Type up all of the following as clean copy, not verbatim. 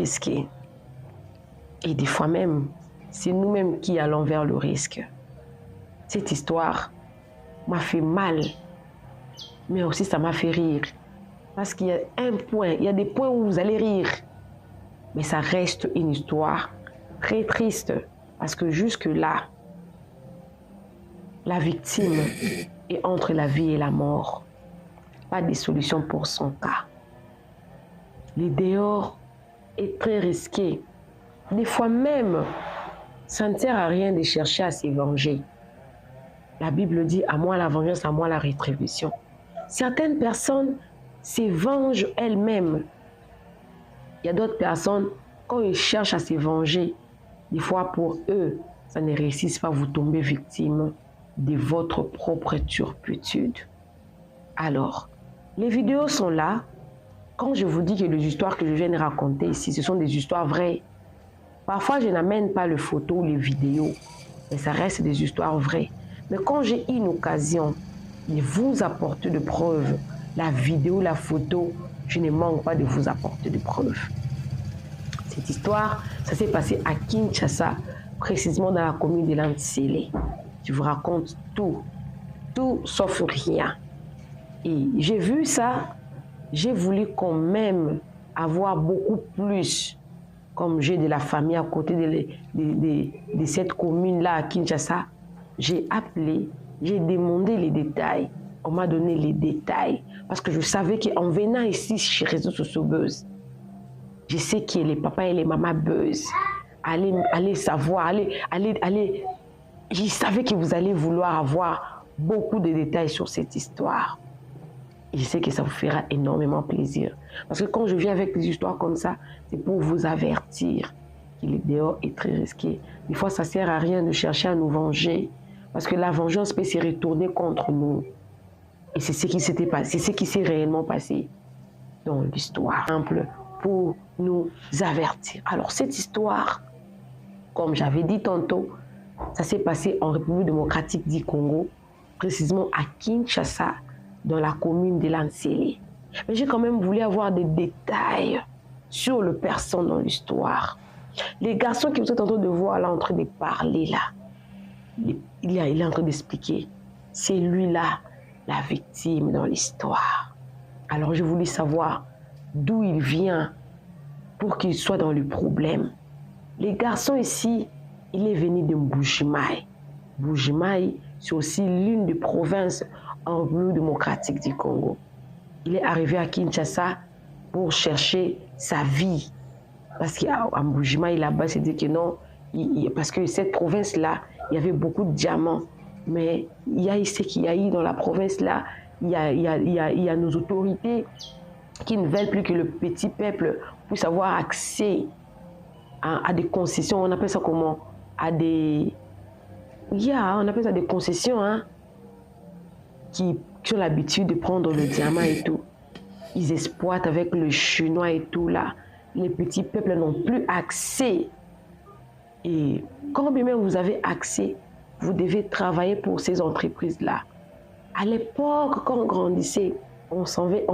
risqué. Et des fois même, c'est nous-mêmes qui allons vers le risque. Cette histoire m'a fait mal, mais aussi ça m'a fait rire. Parce qu'il y a un point, il y a des points où vous allez rire, mais ça reste une histoire très triste. Parce que jusque-là, la victime est entre la vie et la mort. Pas de solution pour son cas. Le dehors est très risqué. Des fois même, ça ne sert à rien de chercher à se venger. La Bible dit « à moi la vengeance, à moi la rétribution ». Certaines personnes se vengent elles-mêmes. Il y a d'autres personnes, quand ils cherchent à se venger, des fois pour eux, ça ne réussit pas, vous tombez victime de votre propre turpitude. Alors, les vidéos sont là. Quand je vous dis que les histoires que je viens de raconter ici, ce sont des histoires vraies. Parfois, je n'amène pas les photos ou les vidéos, mais ça reste des histoires vraies. Mais quand j'ai une occasion de vous apporter des preuves, la vidéo, la photo, je ne manque pas de vous apporter des preuves. Cette histoire, ça s'est passé à Kinshasa, précisément dans la commune de Lantsele. Je vous raconte tout sauf rien. Et j'ai vu ça, j'ai voulu quand même avoir beaucoup plus, comme j'ai de la famille à côté de cette commune-là à Kinshasa. J'ai appelé, j'ai demandé les détails. On m'a donné les détails parce que je savais qu'en venant ici chez Réseaux Sociaux Buzz, je sais que les papas et les mamans Buzz allez savoir, je savais que vous allez vouloir avoir beaucoup de détails sur cette histoire. Et je sais que ça vous fera énormément plaisir. Parce que quand je viens avec des histoires comme ça, c'est pour vous avertir que le dehors est très risqué. Des fois, ça ne sert à rien de chercher à nous venger. Parce que la vengeance peut se retourner contre nous. Et c'est ce qui s'était passé, c'est ce qui s'est réellement passé dans l'histoire. Simple pour nous avertir. Alors, cette histoire, comme j'avais dit tantôt, ça s'est passé en République démocratique du Congo, précisément à Kinshasa, dans la commune de Lantsele. Mais j'ai quand même voulu avoir des détails sur le personne dans l'histoire. Les garçons que vous êtes en train de voir là, en train de parler là, il est en train d'expliquer. C'est lui-là, la victime dans l'histoire. Alors je voulais savoir d'où il vient pour qu'il soit dans le problème. Les garçons ici, il est venu de Mbujimayi. Mbujimayi, c'est aussi l'une des provinces en République démocratique du Congo. Il est arrivé à Kinshasa pour chercher sa vie. Parce qu'à Mbujimayi, là-bas, c'est dit que non, parce que cette province-là, il y avait beaucoup de diamants. Mais il y a ce qu'il y a eu dans la province-là, il y a nos autorités qui ne veulent plus que le petit peuple puisse avoir accès à des concessions. On appelle ça comment? On appelle ça des concessions, hein, qui ont l'habitude de prendre le diamant et tout. Ils exploitent avec le chinois et tout là. Les petits peuples n'ont plus accès. Et quand bien même vous avez accès, vous devez travailler pour ces entreprises-là. À l'époque, quand on grandissait, on savait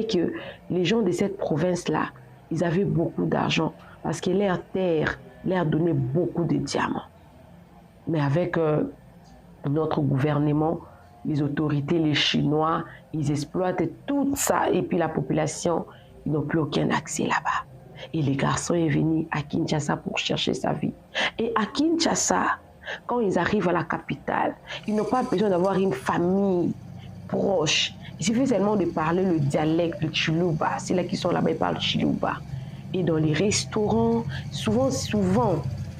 que les gens de cette province-là, ils avaient beaucoup d'argent parce que leur terre leur donnait beaucoup de diamants. Mais avec notre gouvernement, les autorités, les Chinois, ils exploitent tout ça. Et puis la population, ils n'ont plus aucun accès là-bas. Et les garçons sont venus à Kinshasa pour chercher sa vie. Et à Kinshasa, quand ils arrivent à la capitale, ils n'ont pas besoin d'avoir une famille proche. Il suffit seulement de parler le dialecte, le Chiluba. C'est là qu'ils sont là-bas, ils parlent Chiluba. Et dans les restaurants, souvent,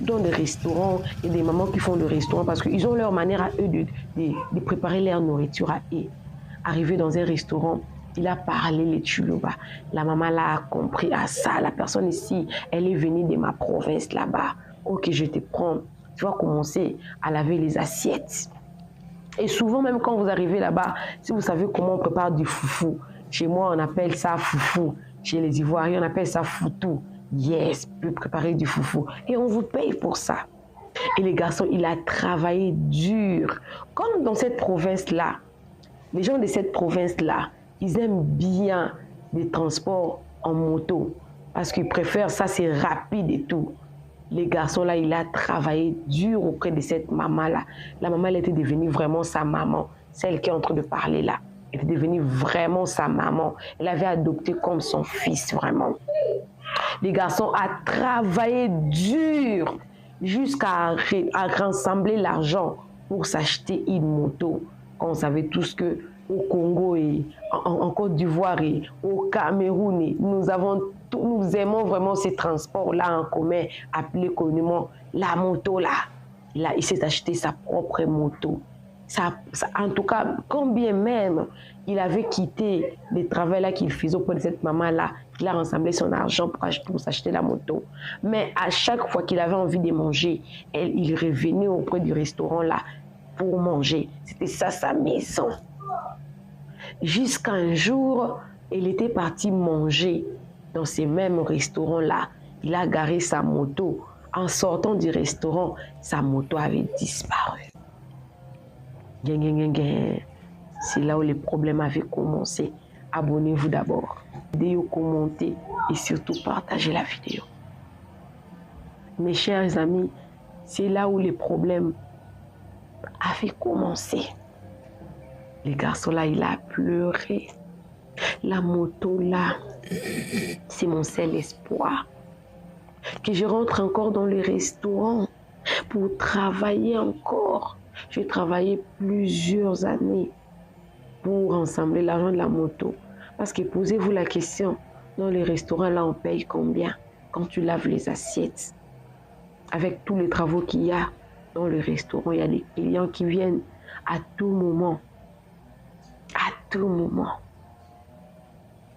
dans les restaurants, il y a des mamans qui font le restaurant parce qu'ils ont leur manière à eux de préparer leur nourriture à eux. Arrivé dans un restaurant, il a parlé les Chiluba. La maman l'a compris à ça. La personne ici, elle est venue de ma province là-bas. Ok, je te prends. Tu vas commencer à laver les assiettes. Et souvent, même quand vous arrivez là-bas, si vous savez comment on prépare du foufou, chez moi, on appelle ça foufou. Chez les Ivoiriens, on appelle ça foutou. Yes, peut préparer du foufou. Et on vous paye pour ça. Et les garçons, il a travaillé dur. Comme dans cette province-là, les gens de cette province-là, ils aiment bien les transports en moto. Parce qu'il préfère ça, c'est rapide et tout. Les garçons là, il a travaillé dur auprès de cette maman-là. La maman, elle était devenue vraiment sa maman. Celle qui est en train de parler là. Elle était devenue vraiment sa maman. Elle avait adopté comme son fils, vraiment. Les garçons a travaillé dur jusqu'à rassembler l'argent pour s'acheter une moto. On savait tous que au Congo et en Côte d'Ivoire et au Cameroun, et nous aimons vraiment ces transports-là en commun, appelés communément la moto là. Là, il s'est acheté sa propre moto. En tout cas, combien même il avait quitté le travail là qu'il faisait auprès de cette maman-là, il a rassemblé son argent pour s'acheter la moto. Mais à chaque fois qu'il avait envie de manger, il revenait auprès du restaurant là pour manger. C'était ça sa maison. Jusqu'à un jour, il était parti manger dans ces mêmes restaurants-là. Il a garé sa moto. En sortant du restaurant, sa moto avait disparu. C'est là où les problèmes avaient commencé. Abonnez-vous d'abord. Vidéo, commentez et surtout partagez la vidéo. Mes chers amis, c'est là où les problèmes avaient commencé. Les garçons là, il a pleuré. La moto là, c'est mon seul espoir. Que je rentre encore dans le restaurant pour travailler encore. J'ai travaillé plusieurs années pour ensembler l'argent de la moto. Parce que posez-vous la question, dans les restaurants là, on paye combien quand tu laves les assiettes? Avec tous les travaux qu'il y a dans le restaurant, il y a des clients qui viennent à tout moment. À tout moment.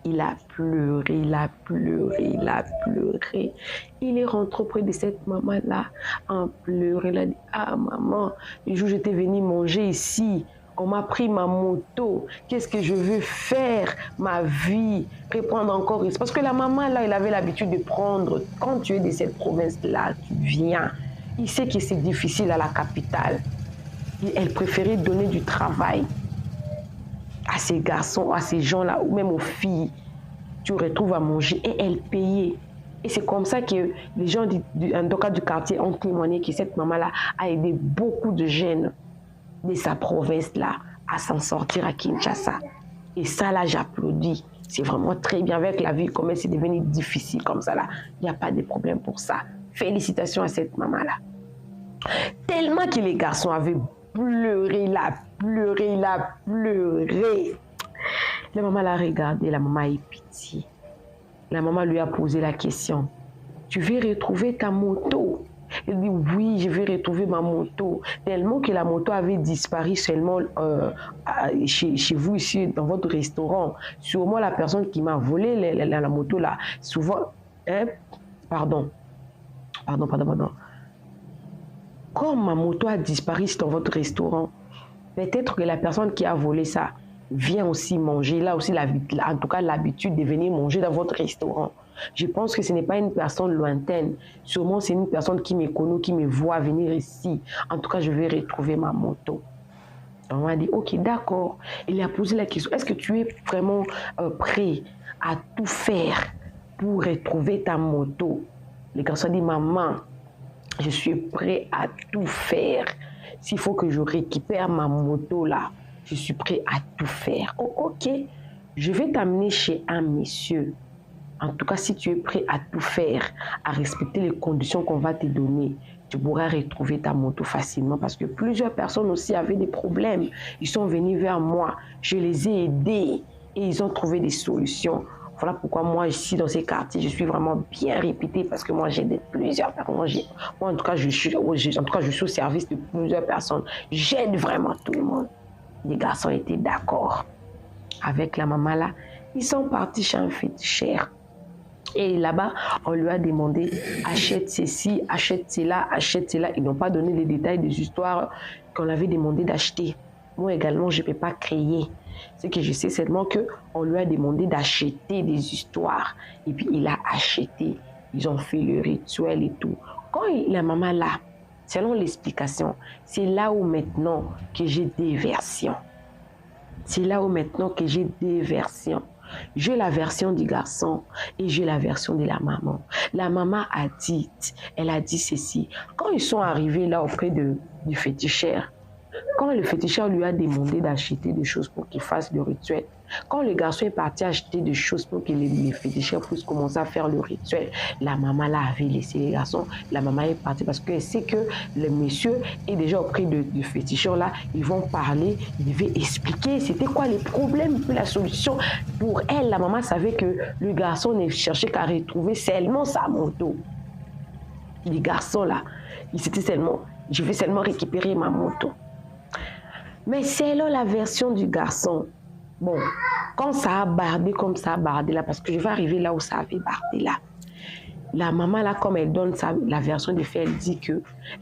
Il a pleuré, il a pleuré, il a pleuré. Il est rentré auprès de cette maman-là en pleurant. Il a dit, ah maman, le jour où j'étais venu manger ici, on m'a pris ma moto. Qu'est-ce que je veux faire? Ma vie, reprendre encore. Parce que la maman, là, elle avait l'habitude de prendre. Quand tu es de cette province-là, tu viens. Il sait que c'est difficile à la capitale. Et elle préférait donner du travail à ces garçons, à ces gens-là, ou même aux filles. Tu retrouves à manger et elle payait. Et c'est comme ça que les gens en tout cas du quartier ont témoigné que cette maman-là a aidé beaucoup de jeunes de sa province-là à s'en sortir à Kinshasa. Et ça, là, j'applaudis. C'est vraiment très bien avec la vie, comment c'est devenu difficile comme ça, là. Il n'y a pas de problème pour ça. Félicitations à cette maman-là. Tellement que les garçons avaient pleuré, il a pleuré, il a pleuré. La maman l'a regardé, la maman a eu pitié. La maman lui a posé la question. Tu veux retrouver ta moto? Elle dit oui, je vais retrouver ma moto. Tellement que la moto avait disparu seulement chez vous ici, dans votre restaurant. Sûrement la personne qui m'a volé la moto là, souvent... Pardon. Comme ma moto a disparu dans votre restaurant, peut-être que la personne qui a volé ça vient aussi manger. Là aussi, en tout cas, l'habitude de venir manger dans votre restaurant. Je pense que ce n'est pas une personne lointaine. Sûrement, c'est une personne qui me connaît, qui me voit venir ici. En tout cas, je vais retrouver ma moto. On m'a dit, ok, d'accord. Il a posé la question, est-ce que tu es vraiment prêt à tout faire pour retrouver ta moto? Le garçon dit, maman, je suis prêt à tout faire. S'il faut que je récupère ma moto là, je suis prêt à tout faire. Oh, ok, je vais t'amener chez un monsieur. En tout cas, si tu es prêt à tout faire, à respecter les conditions qu'on va te donner, tu pourras retrouver ta moto facilement. Parce que plusieurs personnes aussi avaient des problèmes. Ils sont venus vers moi. Je les ai aidés et ils ont trouvé des solutions. Voilà pourquoi moi, ici, dans ces quartiers, je suis vraiment bien répétée parce que moi, j'aide plusieurs personnes. Moi, en tout cas, je suis au service de plusieurs personnes. J'aide vraiment tout le monde. Les garçons étaient d'accord avec la maman là. Ils sont partis chez un féticheur. Et là-bas, on lui a demandé, achète ceci, achète cela, achète cela. Ils n'ont pas donné les détails des histoires qu'on avait demandé d'acheter. Moi également, je ne peux pas créer. Ce que je sais seulement qu'on lui a demandé d'acheter des histoires. Et puis, il a acheté. Ils ont fait le rituel et tout. Quand la maman là, selon l'explication, c'est là où maintenant que j'ai des versions. C'est là où maintenant que j'ai des versions. J'ai la version du garçon et j'ai la version de la maman. La maman a dit, elle a dit ceci. Quand ils sont arrivés là auprès du féticheur, quand le féticheur lui a demandé d'acheter des choses pour qu'il fasse le rituel, quand le garçon est parti acheter des choses pour que les féticheurs puissent commencer à faire le rituel, la maman là avait laissé les garçons. La maman est partie parce qu'elle sait que le monsieur est déjà auprès du féticheur là. Ils vont parler, ils devaient expliquer c'était quoi les problèmes, puis la solution. Pour elle, la maman savait que le garçon ne cherchait qu'à retrouver seulement sa moto. Les garçons là, je vais seulement récupérer ma moto. Mais c'est là la version du garçon. Bon, quand ça a bardé comme ça a bardé là, parce que je vais arriver là où ça avait bardé là. La maman là, comme elle donne la version des faits,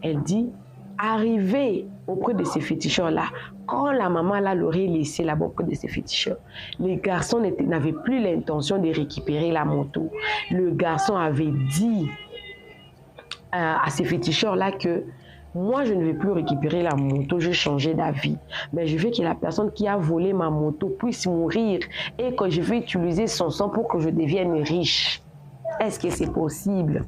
elle dit, arriver auprès de ces féticheurs là, quand la maman là l'aurait laissé là-bas auprès de ces féticheurs, les garçons n'avaient plus l'intention de récupérer la moto. Le garçon avait dit à ces féticheurs là que moi, je ne vais plus récupérer la moto, je changeais d'avis. Mais je veux que la personne qui a volé ma moto puisse mourir et que je vais utiliser son sang pour que je devienne riche. Est-ce que c'est possible?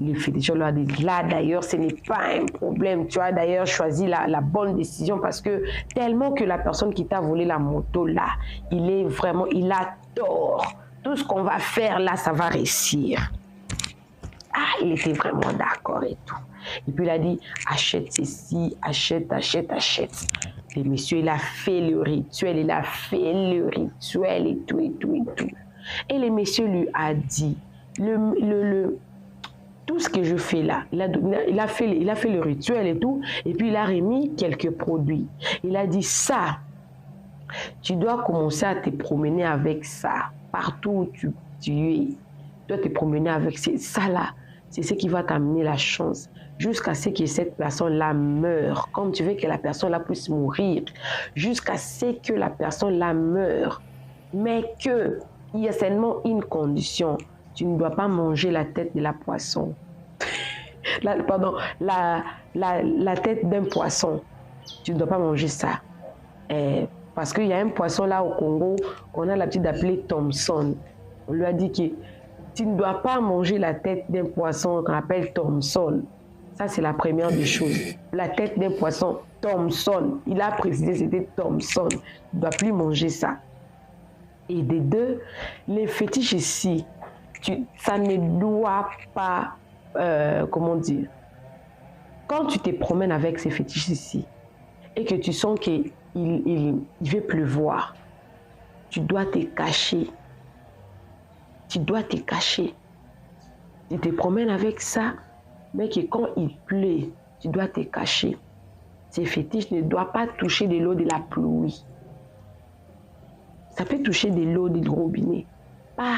Le féticheur leur a dit, là d'ailleurs, ce n'est pas un problème. Tu as d'ailleurs choisi la bonne décision parce que tellement que la personne qui t'a volé la moto là, il a tort. Tout ce qu'on va faire là, ça va réussir. Ah, il était vraiment d'accord et tout. Et puis il a dit, achète ceci, achète. Le monsieur, il a fait le rituel, et tout. Et le monsieur lui a dit, tout ce que je fais là, il a fait le rituel et tout, et puis il a remis quelques produits. Il a dit, ça, tu dois commencer à te promener avec ça, partout où tu es. Tu dois te promener avec ça là. C'est ce qui va t'amener la chance jusqu'à ce que cette personne-là meure. Comme tu veux que la personne-là puisse mourir, jusqu'à ce que la personne-là meure. Mais qu'il y a seulement une condition. Tu ne dois pas manger la tête de la poisson. La tête d'un poisson. Tu ne dois pas manger ça. Parce qu'il y a un poisson là au Congo qu'on a l'habitude d'appeler Thomson. On lui a dit que tu ne dois pas manger la tête d'un poisson qu'on appelle Thomson. Ça, c'est la première des choses. La tête d'un poisson, Thomson. Il a précisé c'était Thomson. Tu ne dois plus manger ça. Et des deux, les fétiches ici, ça ne doit pas, comment dire, quand tu te promènes avec ces fétiches ici et que tu sens qu'il va pleuvoir, tu dois te cacher. Tu dois te cacher. Tu te promènes avec ça, mais que quand il pleut, tu dois te cacher. Ces fétiches ne doivent pas toucher de l'eau de la pluie. Ça peut toucher de l'eau du robinet. Pas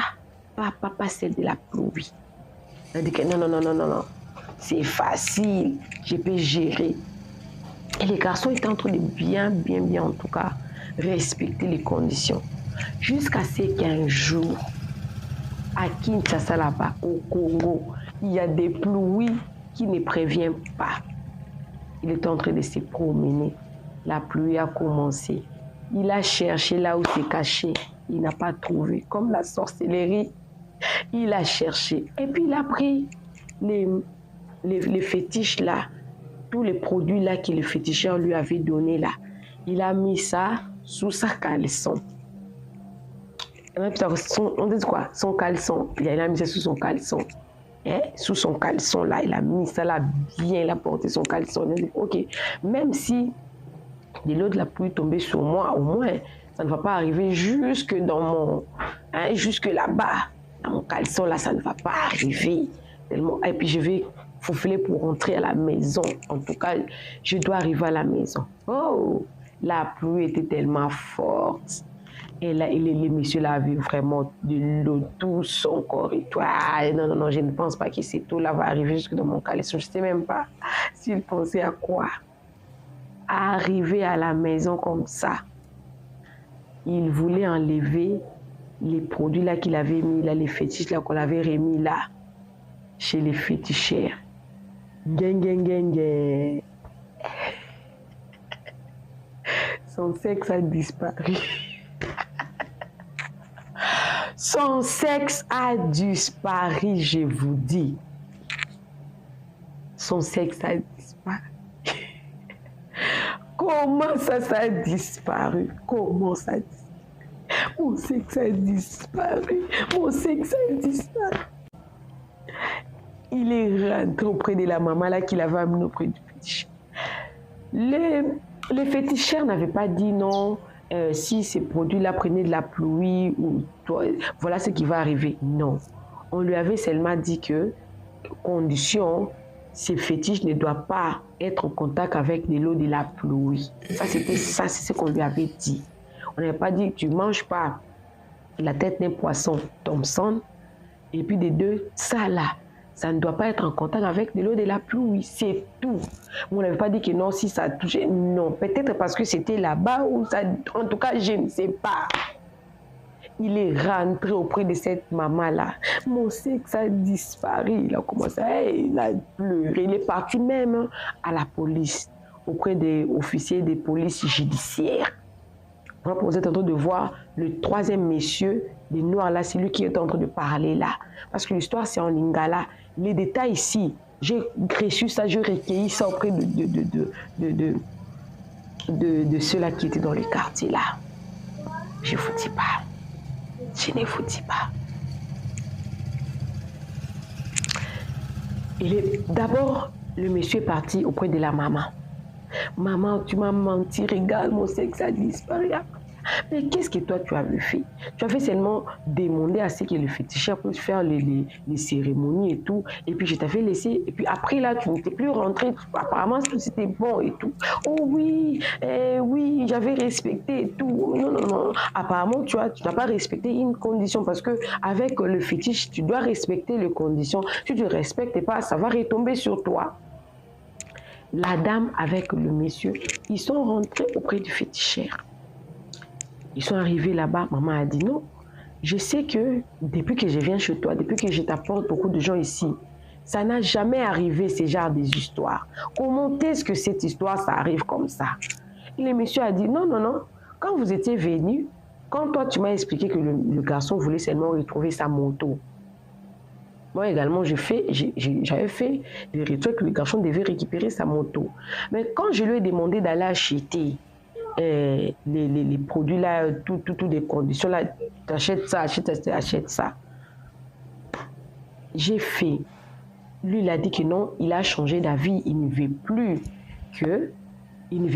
celle de la pluie. On dit que non. C'est facile. Je peux gérer. Et les garçons étaient en train de bien, en tout cas, respecter les conditions. Jusqu'à ce qu'un jour, à Kinshasa là-bas, au Congo, il y a des pluies qui ne préviennent pas. Il est en train de se promener. La pluie a commencé. Il a cherché là où c'est caché. Il n'a pas trouvé. Comme la sorcellerie, il a cherché. Et puis il a pris les fétiches là, tous les produits là que le féticheur lui avait donné là. Il a mis ça sous sa caleçon. On dit quoi? Son caleçon. Il a mis ça sous son caleçon. Sous son caleçon là, il a mis ça là bien, il a porté son caleçon. Il a dit, ok, même si de l'eau de la pluie tombait sur moi, au moins, ça ne va pas arriver jusque jusque là-bas. Dans mon caleçon là, ça ne va pas arriver. Et puis je vais faufiler pour rentrer à la maison. En tout cas, je dois arriver à la maison. Oh, la pluie était tellement forte. Et là, les messieurs là avaient vraiment de l'eau tout son corps et tout. Ah, non, je ne pense pas que cette eau là va arriver jusque dans mon caleçon. Je ne sais même pas s'il pensait à quoi. Arriver à la maison comme ça, il voulait enlever les produits là qu'il avait mis là, les fétiches là qu'on avait remis là, chez les féticheurs. Gang. Son sexe a disparu. Son sexe a disparu, je vous dis. Son sexe a disparu. Comment ça a disparu? Comment ça a disparu? Mon sexe a disparu. Mon sexe a disparu. Il est rentré auprès de la maman là qu'il avait amené auprès du féticheur. Les féticheurs n'avaient pas dit non, si ces produits-là prenaient de la pluie, ou voilà ce qui va arriver. Non. On lui avait seulement dit que, condition, ces fétiches ne doivent pas être en contact avec de l'eau de la pluie. Ça, c'est ce qu'on lui avait dit. On n'avait pas dit que tu ne manges pas la tête d'un poisson Thompson, et puis des deux, ça là. Ça ne doit pas être en contact avec de l'eau de la pluie, c'est tout. On n'avait pas dit que non, si ça touchait, non. Peut-être parce que c'était là-bas ou ça, en tout cas, je ne sais pas. Il est rentré auprès de cette maman-là. Mon sexe a disparu. Il a commencé il a pleuré. Il est parti même à la police, auprès des officiers de police judiciaire. Vous êtes en train de voir le troisième monsieur des Noirs là, c'est lui qui est en train de parler là. Parce que l'histoire c'est en lingala. Les détails ici, j'ai reçu ça, j'ai recueilli ça auprès de ceux-là qui étaient dans le quartier là. Je ne vous dis pas. Je ne vous dis pas. D'abord, le monsieur est parti auprès de la maman. Maman, tu m'as menti, regarde, mon sexe a disparu. Mais qu'est-ce que toi tu avais fait? Tu avais seulement demandé à ce que le féticheur puisse faire les cérémonies et tout. Et puis je t'avais laissé. Et puis après là, tu n'étais plus rentré. Apparemment, c'était bon et tout. Oh oui, oui, j'avais respecté et tout. Non, non, non. Apparemment, tu n'as pas respecté une condition parce que avec le fétiche, tu dois respecter les conditions. Si tu ne respectes pas, ça va retomber sur toi. La dame avec le monsieur, ils sont rentrés auprès du féticheur. Ils sont arrivés là-bas, maman a dit non. Je sais que depuis que je viens chez toi, depuis que je t'apporte beaucoup de gens ici, ça n'a jamais arrivé ce genre des histoires. Comment est-ce que cette histoire, ça arrive comme ça? Et le monsieur a dit non, non, non. Quand vous étiez venu, quand toi tu m'as expliqué que le garçon voulait seulement retrouver sa moto, moi également, j'avais fait des rituels que le garçon devait récupérer sa moto. Mais quand je lui ai demandé d'aller acheter les produits là, toutes les conditions là, t'achètes ça, achète ça. J'ai fait. Lui, il a dit que non, il a changé d'avis, il ne veut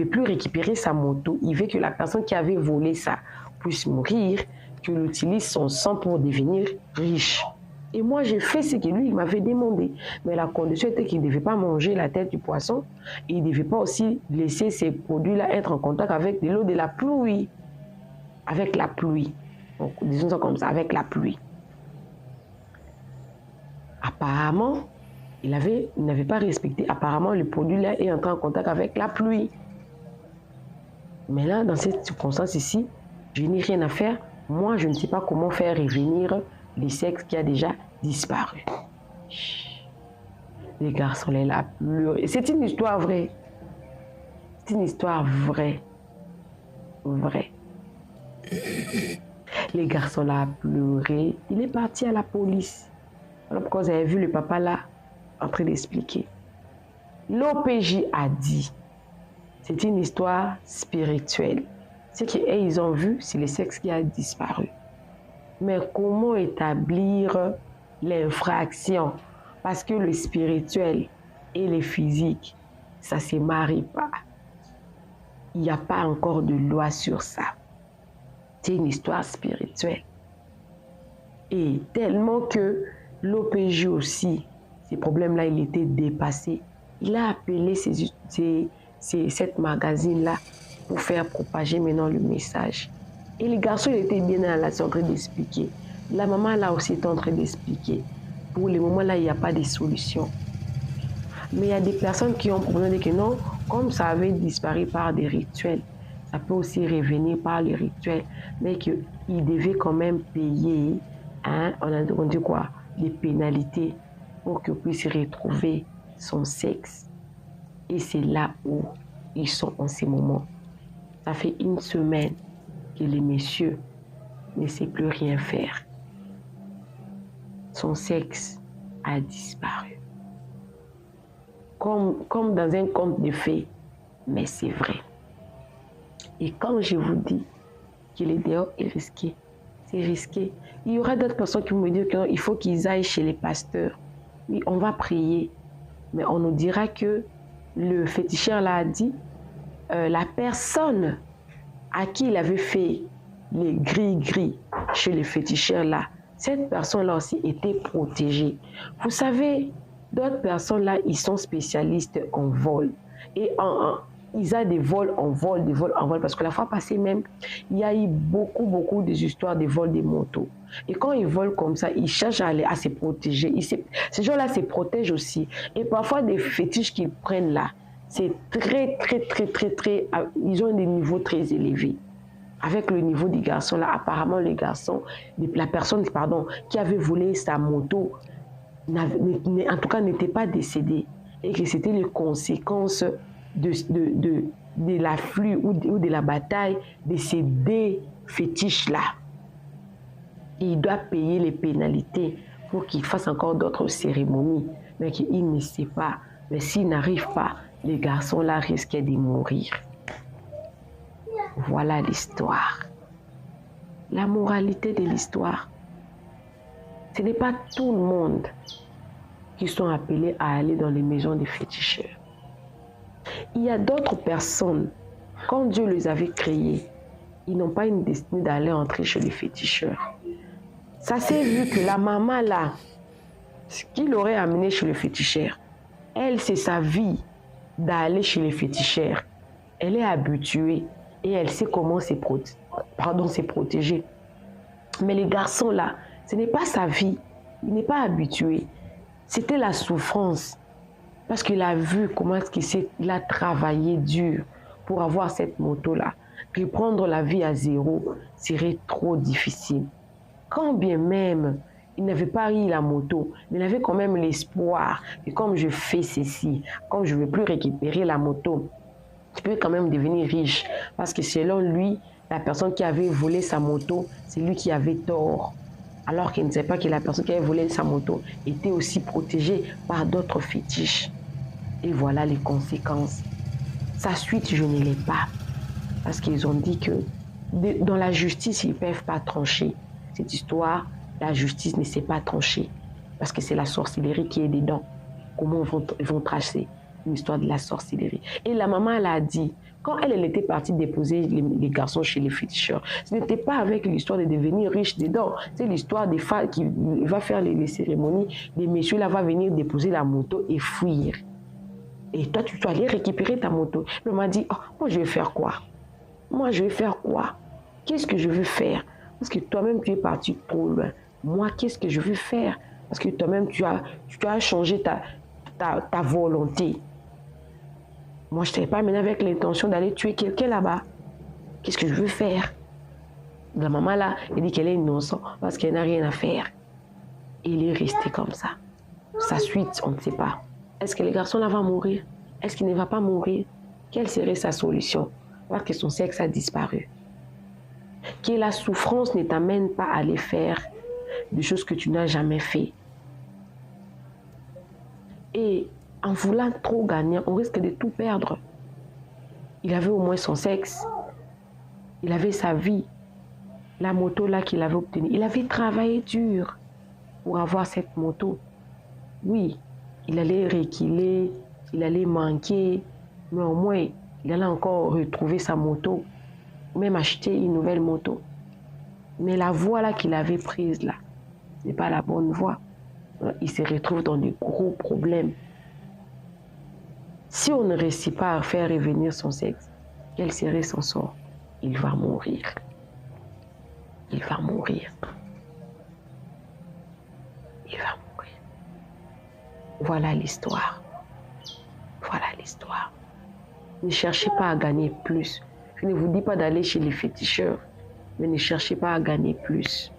plus récupérer sa moto. Il veut que la personne qui avait volé ça puisse mourir, qu'il utilise son sang pour devenir riche. Et moi, j'ai fait ce que lui, il m'avait demandé. Mais la condition était qu'il ne devait pas manger la tête du poisson. Et il ne devait pas aussi laisser ces produits-là être en contact avec de l'eau de la pluie. Avec la pluie. Donc, disons ça comme ça, avec la pluie. Apparemment, il n'avait pas respecté. Apparemment, le produit-là est entré en contact avec la pluie. Mais là, dans cette circonstance ici, je n'ai rien à faire. Moi, je ne sais pas comment faire revenir le sexe qui a déjà disparu. Les garçons, les là, pleurent. C'est une histoire vraie. C'est une histoire vraie. Vraie. Les garçons là pleuré. Il est parti à la police. Alors pourquoi vous avez vu le papa là en train d'expliquer. L'OPJ a dit, c'est une histoire spirituelle. Ce qu'ils ont vu, c'est le sexe qui a disparu. Mais comment établir l'infraction? Parce que le spirituel et le physique, ça ne se marie pas. Il n'y a pas encore de loi sur ça. C'est une histoire spirituelle. Et tellement que l'OPJ aussi, ces problèmes-là, il était dépassé. Il a appelé cette magazine-là pour faire propager maintenant le message. Et les garçons, ils étaient bien là, en train d'expliquer. La maman, là aussi, est en train d'expliquer. Pour le moment, là, il n'y a pas de solution. Mais il y a des personnes qui ont proposé que non, comme ça avait disparu par des rituels, ça peut aussi revenir par les rituels, mais qu'il devait quand même payer, hein, on dit quoi, les pénalités pour qu'il puisse retrouver son sexe. Et c'est là où ils sont en ce moment. Ça fait une semaine que les messieurs ne savent plus rien faire. son sexe a disparu. Comme dans un conte de fées, mais c'est vrai. Et quand je vous dis que les dehors est risqué, c'est risqué. Il y aura d'autres personnes qui vont me dire qu'il faut qu'ils aillent chez les pasteurs. Oui, on va prier, mais on nous dira que le féticheur là a dit, la personne à qui il avait fait les gris-gris chez les féticheurs là, cette personne-là aussi était protégée. Vous savez, d'autres personnes là, ils sont spécialistes en vol. Et ils ont des vols en vol, des vols en vol. Parce que la fois passée même, il y a eu beaucoup des histoires de vols des motos. Et quand ils volent comme ça, ils cherchent à se protéger. Ces gens-là se protègent aussi. Et parfois, des fétiches qu'ils prennent là, c'est très, ils ont des niveaux très élevés. Avec le niveau des garçons là, apparemment les garçons, la personne qui avait volé sa moto, en tout cas n'était pas décédée. Et que c'était les conséquences de l'afflux ou de la bataille de ces deux fétiches-là. Et il doit payer les pénalités pour qu'il fasse encore d'autres cérémonies. Mais qu'il ne sait pas. Mais s'il n'arrive pas, les garçons-là risquaient de mourir. Voilà l'histoire. La moralité de l'histoire. Ce n'est pas tout le monde qui sont appelés à aller dans les maisons des féticheurs. Il y a d'autres personnes, quand Dieu les avait créés, ils n'ont pas une destinée d'aller entrer chez les féticheurs. Ça s'est vu que la maman là, ce qui l'aurait amené chez le féticheur, elle, c'est sa vie d'aller chez les féticheurs. Elle est habituée et elle sait comment se protéger. Mais les garçons là, ce n'est pas sa vie. Il n'est pas habitué. C'était la souffrance. Parce qu'il a vu comment il a travaillé dur pour avoir cette moto-là. Reprendre la vie à zéro serait trop difficile. Quand bien même il n'avait pas eu la moto, mais il avait quand même l'espoir que comme je fais ceci, comme je ne veux plus récupérer la moto, je peux quand même devenir riche. Parce que selon lui, la personne qui avait volé sa moto, c'est lui qui avait tort. Alors qu'il ne sait pas que la personne qui avait volé sa moto était aussi protégée par d'autres fétiches. Et voilà les conséquences. Sa suite, je ne l'ai pas. Parce qu'ils ont dit que dans la justice, ils ne peuvent pas trancher. Cette histoire, la justice ne sait pas trancher. Parce que c'est la sorcellerie qui est dedans. Comment ils vont tracer une histoire de la sorcellerie? Et la maman, elle a dit, quand elle était partie déposer les garçons chez les féticheurs, ce n'était pas avec l'histoire de devenir riche dedans. C'est l'histoire des femmes qui va faire les cérémonies. Les messieurs là vont venir déposer la moto et fuir. Et toi, tu dois aller récupérer ta moto. Elle m'a dit, oh, moi, je vais faire quoi? Moi, je vais faire quoi? Qu'est-ce que je veux faire? Parce que toi-même, tu es parti trop loin. Moi, qu'est-ce que je veux faire? Parce que toi-même, tu as changé ta volonté. Moi, je ne t'avais pas amené avec l'intention d'aller tuer quelqu'un là-bas. Qu'est-ce que je veux faire? La maman là, elle dit qu'elle est innocente parce qu'elle n'a rien à faire. Et il est resté comme ça. Sa suite, on ne sait pas. Est-ce que le garçon là va mourir? Est-ce qu'il ne va pas mourir? Quelle serait sa solution? Parce que son sexe a disparu. Que la souffrance ne t'amène pas à aller faire des choses que tu n'as jamais fait. Et en voulant trop gagner, on risque de tout perdre. Il avait au moins son sexe. Il avait sa vie. La moto là qu'il avait obtenue. Il avait travaillé dur pour avoir cette moto. Oui, il allait reculer, il allait manquer, mais au moins, il allait encore retrouver sa moto, même acheter une nouvelle moto. Mais la voie là qu'il avait prise là, ce n'est pas la bonne voie. Il se retrouve dans de gros problèmes. Si on ne réussit pas à faire revenir son sexe, quel serait son sort? Il va mourir. Il va mourir. Il va mourir. Voilà l'histoire. Voilà l'histoire. Ne cherchez pas à gagner plus. Je ne vous dis pas d'aller chez les féticheurs, mais ne cherchez pas à gagner plus.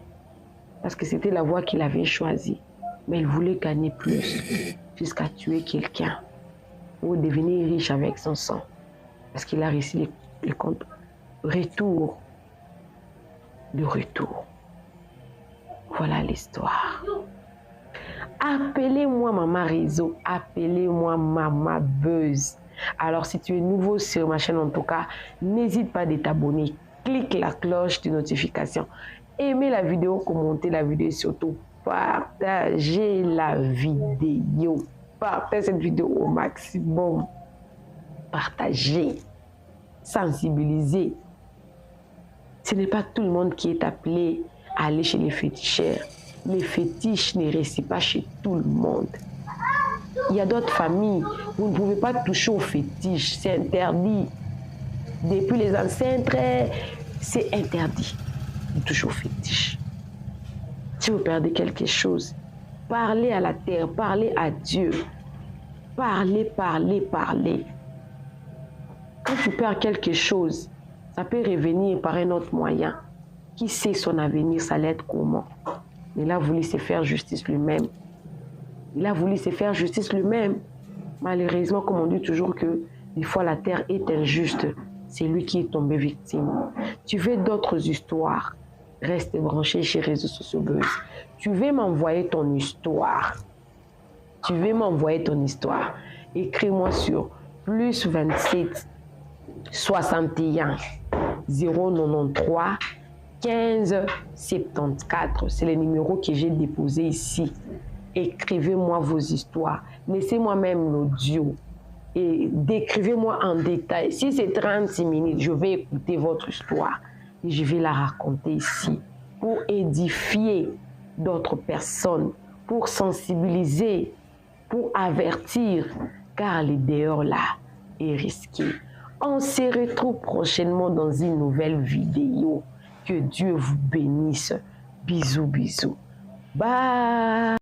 Parce que c'était la voie qu'il avait choisie. Mais il voulait gagner plus jusqu'à tuer quelqu'un ou devenir riche avec son sang. Parce qu'il a réussi le compte retour. Le retour. Voilà l'histoire. Appelez-moi Maman Réseau, appelez-moi Maman Buzz. Alors, si tu es nouveau sur ma chaîne, en tout cas, n'hésite pas de t'abonner. Clique la cloche de notification. Aimez la vidéo, commentez la vidéo et surtout, partagez la vidéo. Partagez cette vidéo au maximum. Partagez. Sensibilisez. Ce n'est pas tout le monde qui est appelé à aller chez les féticheurs. Les fétiches ne réussissent pas chez tout le monde. Il y a d'autres familles, vous ne pouvez pas toucher aux fétiches, c'est interdit. Depuis les ancêtres, c'est interdit de toucher aux fétiches. Si vous perdez quelque chose, parlez à la terre, parlez à Dieu. Parlez, parlez, parlez. Quand tu perds quelque chose, ça peut revenir par un autre moyen. Qui sait son avenir, ça l'aide comment? Il a voulu se faire justice lui-même. Il a voulu se faire justice lui-même. Malheureusement, comme on dit toujours que des fois la terre est injuste, c'est lui qui est tombé victime. Tu veux d'autres histoires? Reste branché chez Réseaux Sociaux Buzz. Tu veux m'envoyer ton histoire? Tu veux m'envoyer ton histoire? Écris-moi sur +27 61 093 15 74. C'est le numéro que j'ai déposé ici. Écrivez-moi vos histoires. Laissez-moi même l'audio. Et décrivez-moi en détail. Si c'est 36 minutes, je vais écouter votre histoire. Et je vais la raconter ici. Pour édifier d'autres personnes. Pour sensibiliser. Pour avertir. Car le dehors là est risqué. On se retrouve prochainement dans une nouvelle vidéo. Que Dieu vous bénisse. Bisous, bisous. Bye.